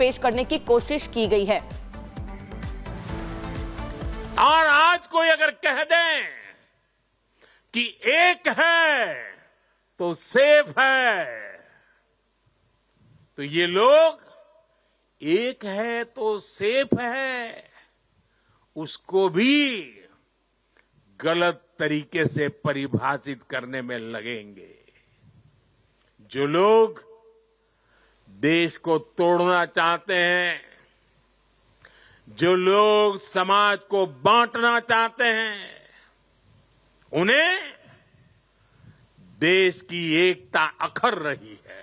पेश करने की कोशिश की गई है। और आज कोई अगर कह दें कि एक है तो सेफ है, तो ये लोग एक है तो सेफ है उसको भी गलत तरीके से परिभाषित करने में लगेंगे। जो लोग देश को तोड़ना चाहते हैं, जो लोग समाज को बांटना चाहते हैं, उन्हें देश की एकता अखर रही है।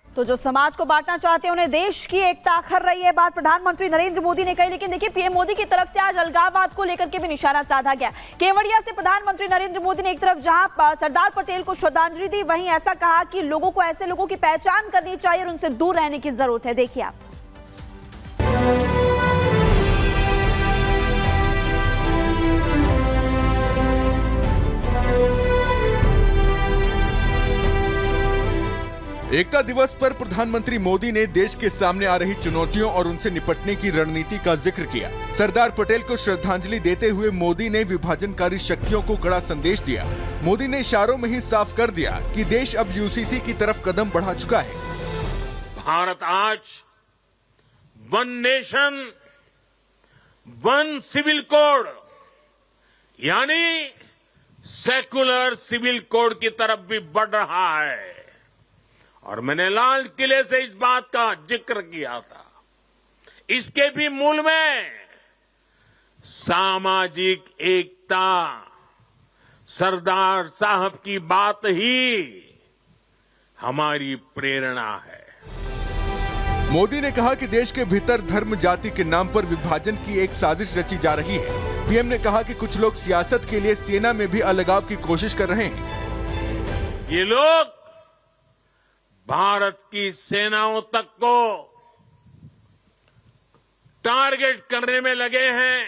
तो जो समाज को बांटना चाहते हैं उन्हें देश की एकता अखर रही है, बात प्रधानमंत्री नरेंद्र मोदी ने कही। लेकिन देखिए, पीएम मोदी की तरफ से आज अलगाववाद को लेकर के भी निशाना साधा गया। केवड़िया से प्रधानमंत्री नरेंद्र मोदी ने एक तरफ जहां सरदार पटेल को श्रद्धांजलि दी, वहीं ऐसा कहा कि लोगों को ऐसे लोगों की पहचान करनी चाहिए और उनसे दूर रहने की जरूरत है। देखिए आप। एकता दिवस पर प्रधानमंत्री मोदी ने देश के सामने आ रही चुनौतियों और उनसे निपटने की रणनीति का जिक्र किया। सरदार पटेल को श्रद्धांजलि देते हुए मोदी ने विभाजनकारी शक्तियों को कड़ा संदेश दिया। मोदी ने इशारों में ही साफ कर दिया कि देश अब यूसीसी की तरफ कदम बढ़ा चुका है। भारत आज one nation one civil code यानी सेकुलर सिविल कोड की तरफ भी बढ़ रहा है। और मैंने लाल किले से इस बात का जिक्र किया था। इसके भी मूल में सामाजिक एकता, सरदार साहब की बात ही हमारी प्रेरणा है। मोदी ने कहा कि देश के भीतर धर्म जाति के नाम पर विभाजन की एक साजिश रची जा रही है। पीएम ने कहा कि कुछ लोग सियासत के लिए सेना में भी अलगाव की कोशिश कर रहे हैं। ये लोग भारत की सेनाओं तक को टारगेट करने में लगे हैं।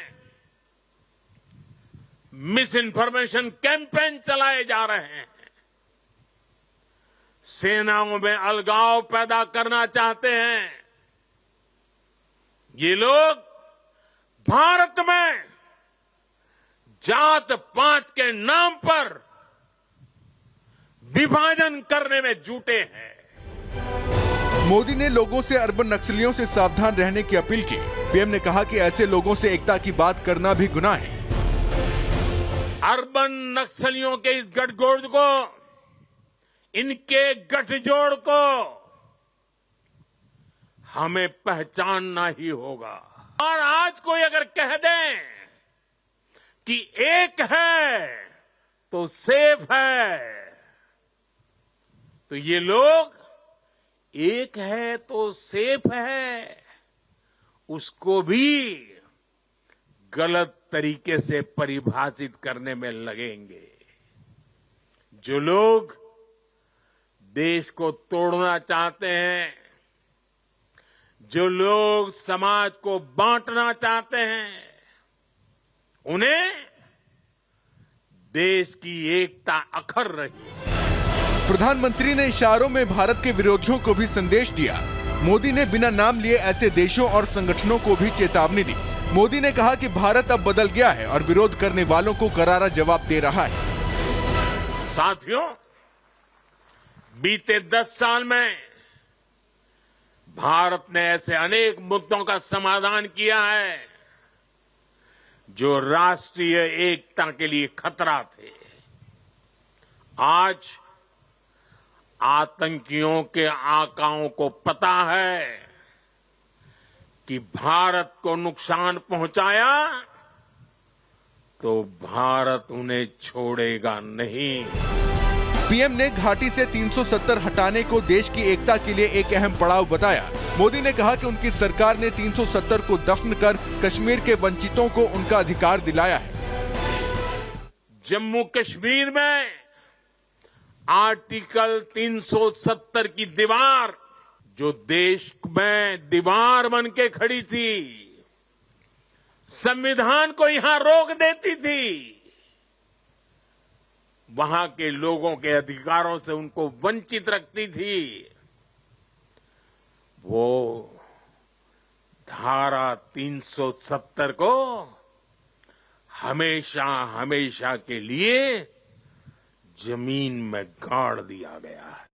मिस इन्फॉर्मेशन कैंपेन चलाए जा रहे हैं। सेनाओं में अलगाव पैदा करना चाहते हैं। ये लोग भारत में जात पात के नाम पर विभाजन करने में जुटे हैं। मोदी ने लोगों से अर्बन नक्सलियों से सावधान रहने की अपील की। पीएम ने कहा कि ऐसे लोगों से एकता की बात करना भी गुनाह है। अर्बन नक्सलियों के इस गठजोड़ को, इनके गठजोड़ को हमें पहचानना ही होगा। और आज कोई अगर कह दें कि एक है तो सेफ है, तो ये लोग एक है तो सेफ है उसको भी गलत तरीके से परिभाषित करने में लगेंगे। जो लोग देश को तोड़ना चाहते हैं, जो लोग समाज को बांटना चाहते हैं, उन्हें देश की एकता अखर रही है। प्रधानमंत्री ने इशारों में भारत के विरोधियों को भी संदेश दिया। मोदी ने बिना नाम लिए ऐसे देशों और संगठनों को भी चेतावनी दी। मोदी ने कहा कि भारत अब बदल गया है और विरोध करने वालों को करारा जवाब दे रहा है। साथियों, बीते 10 साल में भारत ने ऐसे अनेक मुद्दों का समाधान किया है जो राष्ट्रीय एकता के लिए खतरा थे। आज आतंकियों के आकाओं को पता है कि भारत को नुकसान पहुंचाया तो भारत उन्हें छोड़ेगा नहीं। पीएम ने घाटी से 370 हटाने को देश की एकता के लिए एक अहम पड़ाव बताया। मोदी ने कहा कि उनकी सरकार ने 370 को दफन कर कश्मीर के वंचितों को उनका अधिकार दिलाया है। जम्मू कश्मीर में आर्टिकल 370 की दीवार जो देश में दीवार बन के खड़ी थी, संविधान को यहां रोक देती थी, वहां के लोगों के अधिकारों से उनको वंचित रखती थी, वो धारा 370 को हमेशा हमेशा के लिए जमीन में गाड़ दिया गया है।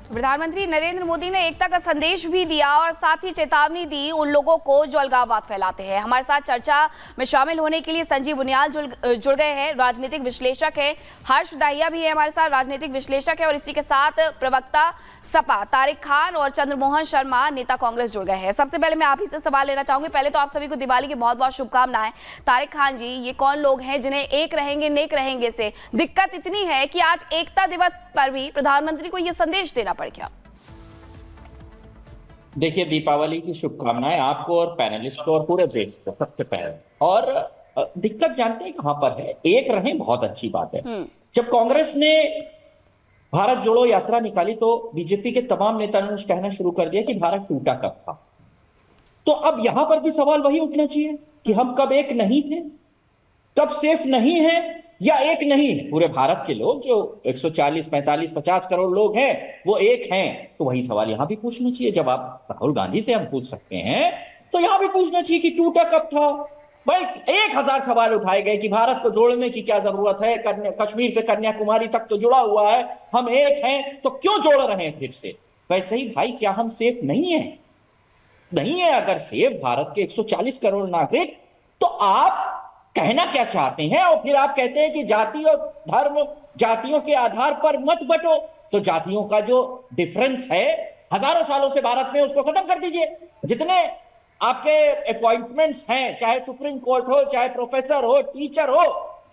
प्रधानमंत्री नरेंद्र मोदी ने एकता का संदेश भी दिया और साथ ही चेतावनी दी उन लोगों को जो अलगाववाद फैलाते हैं। हमारे साथ चर्चा में शामिल होने के लिए संजीव बुनियाल जुड़ गए हैं, राजनीतिक विश्लेषक है। हर्ष दाहिया भी है हमारे साथ, राजनीतिक विश्लेषक है। और इसी के साथ प्रवक्ता सपा तारिक खान और चंद्रमोहन शर्मा नेता कांग्रेस जुड़ गए हैं। सबसे पहले मैं आप ही से सवाल लेना चाहूंगी। पहले तो आप सभी को दिवाली की बहुत बहुत शुभकामनाएं। तारिक खान जी, ये कौन लोग हैं जिन्हें एक रहेंगे नेक रहेंगे से दिक्कत इतनी है कि आज एकता दिवस पर भी प्रधानमंत्री को यह संदेश देना पड़ गया? देखिए, दीपावली की शुभकामनाएं आपको और पैनलिस्ट को और पूरे देश को सबसे पहले। और दिक्कत जानते हैं कहां पर है? एक रहे बहुत अच्छी बात है। जब कांग्रेस ने भारत जोड़ो यात्रा निकाली तो बीजेपी के तमाम नेताओं ने कहना शुरू कर दिया कि भारत टूटा कब था। तो अब यहां पर भी सवाल वही उठना चाहिए कि हम कब एक नहीं थे, कब सेफ नहीं है या एक नहीं है। पूरे भारत के लोग जो 140, 45, 50 करोड़ लोग हैं वो एक हैं। तो वही सवाल यहां भी पूछना चाहिए। जब आप राहुल गांधी से हम पूछ सकते हैं तो यहां भी पूछना चाहिए कि टूटा कब था। भाई 1000 सवाल उठाए गए कि भारत को जोड़ने की क्या जरूरत है, कश्मीर से कन्याकुमारी तक तो जुड़ा हुआ है, हम एक हैं तो क्यों जोड़ रहे हैं फिर से? वैसे ही भाई, क्या हम सेफ नहीं है? नहीं है। अगर सेफ भारत के 140 करोड़ नागरिक, तो आप कहना क्या चाहते हैं? और फिर आप कहते हैं कि जाति और धर्म, जातियों के आधार पर मत बंटो। तो जातियों का जो डिफरेंस है हजारों सालों से भारत में, उसको खत्म कर दीजिए। जितने आपके अपॉइंटमेंट्स हैं, चाहे सुप्रीम कोर्ट हो, चाहे प्रोफेसर हो, टीचर हो,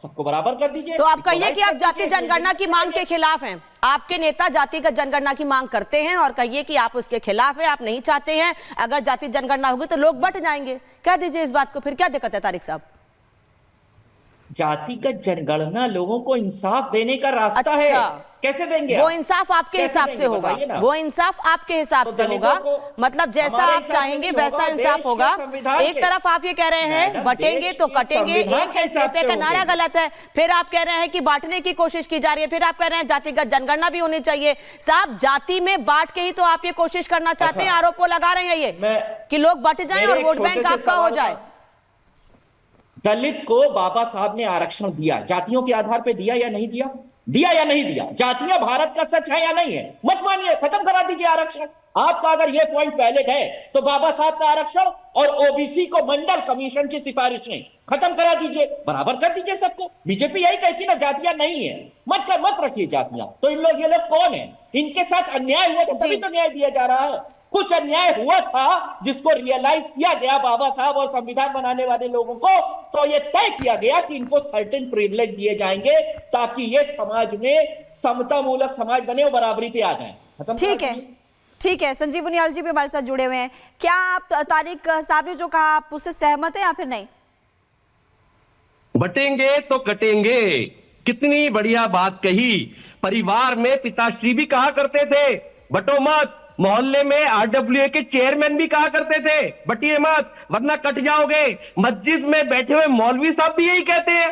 सबको बराबर कर दीजिए। तो आप कहिए कि आप जाति जनगणना की मांग के खिलाफ हैं। आपके नेता जातिगत जनगणना की मांग करते हैं और कहिए कि आप उसके खिलाफ हैं, आप नहीं चाहते हैं। अगर जाति जनगणना होगी तो लोग बंट जाएंगे। कह दीजिए इस बात को, फिर क्या दिक्कत है तारिक साहब? जातिगत जनगणना लोगों को इंसाफ देने का रास्ता है। कैसे देंगे? वो इंसाफ आपके हिसाब से होगा। वो इंसाफ आपके हिसाब से होगा। मतलब जैसा आप चाहेंगे वैसा इंसाफ होगा। एक तरफ आप ये कह रहे हैं बटेंगे तो कटेंगे, एक है सेफे का नारा गलत है, फिर आप कह रहे हैं कि बांटने की कोशिश की जा रही है, फिर आप कह रहे हैं जातिगत जनगणना भी होनी चाहिए। साहब, जाति में बांट के ही तो आप ये कोशिश करना चाहते हैं, आरोप वो लगा रहे हैं ये कि लोग बट जाए और वोट बैंक आपका हो जाए। दलित को बाबा साहब ने आरक्षण दिया, जातियों के आधार पे दिया या नहीं दिया? दिया या नहीं दिया? जातियां भारत का सच है या नहीं है? मत मानिए, खत्म करा दीजिए आरक्षण। आपका अगर यह पॉइंट वैलिड है तो बाबा साहब का आरक्षण और ओबीसी को मंडल कमीशन की सिफारिशें खत्म करा दीजिए, बराबर कर दीजिए सबको। बीजेपी यही कहती ना जातियां नहीं है, मत रखिए जातियां। तो ये लोग कौन है? इनके साथ अन्याय हुआ तो तभी तो न्याय दिया जा रहा है। कुछ अन्याय हुआ था जिसको रियलाइज किया गया बाबा साहब और संविधान बनाने वाले लोगों को, तो ये तय किया गया कि इनको सर्टेन प्रिविलेज दिए जाएंगे ताकि ये समाज में समता मूलक समाज बने और बराबरी पे आ जाए। ठीक है। संजीव बुनियाल जी भी हमारे साथ जुड़े हुए हैं। क्या आप तारिक साहब ने जो कहा आप उससे सहमत हैं या फिर नहीं? बटेंगे तो कटेंगे, कितनी बढ़िया बात कही। परिवार में पिताश्री भी कहा करते थे बटो मत। मोहल्ले में आरडब्ल्यूए के चेयरमैन भी कहा करते थे बटिए मत वरना कट जाओगे। मस्जिद में बैठे हुए मौलवी साहब भी यही कहते हैं